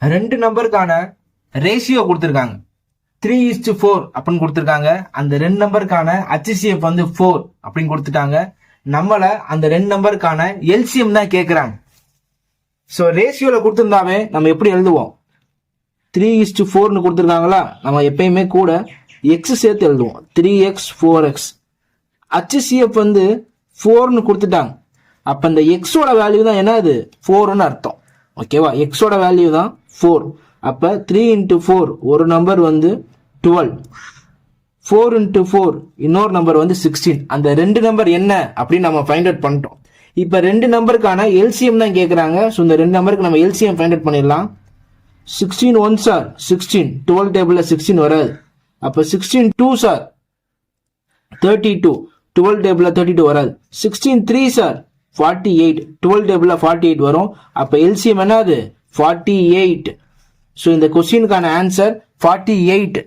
ரெண்டு நம்பருக்கான ரேஷியோ கொடுத்துருக்காங்க. 3:4 அப்படின்னு கொடுத்துருக்காங்க. அந்த ரெண்டு நம்பருக்கான HCF வந்து 4 அப்படின்னு கொடுத்துட்டாங்க. நம்மள அந்த ரெண்டு நம்பருக்கான எல்சிஎம் தான் கேட்குறாங்க. ஸோ ரேஷியோவில் கொடுத்துருந்தாவே நம்ம எப்படி எழுதுவோம்? 3:4 கொடுத்துருக்காங்களா, நம்ம எப்பயுமே கூட எக்ஸ் சேர்த்து எழுதுவோம். 3x 4x. HCF வந்து 4ன்னு கொடுத்துட்டாங்க. அப்போ இந்த எக்ஸோட வேல்யூ தான் என்னது? 4ன்னு அர்த்தம். ஓகேவா? எக்ஸோட வேல்யூ தான் 4. அப்போ 3 × 4 ஒரு நம்பர் வந்து 12. 4 × 4 இன்னொரு நம்பர் வந்து 16. அந்த ரெண்டு நம்பர் என்ன அப்படின்னு நம்ம ஃபைண்ட் அவுட் பண்ணிட்டோம். இப்போ ரெண்டு நம்பருக்கான எல்சிஎம் தான் கேட்குறாங்க. ஸோ இந்த ரெண்டு நம்பருக்கு நம்ம எல்சிஎம் ஃபைண்ட் அவுட் பண்ணிடலாம். 16 1 சார் 16. 12 டேபிளில் 16 வராது. அப்போ 16 2 சார் 32. 12 டேபிளில் 32 வராது. 16 3 சார் 48. 12 டேபிளில் 48 வரும். அப்போ எல்சிஎம் என்னது? 48. ஸோ இந்த கொஸ்டினுக்கான ஆன்சர் 48.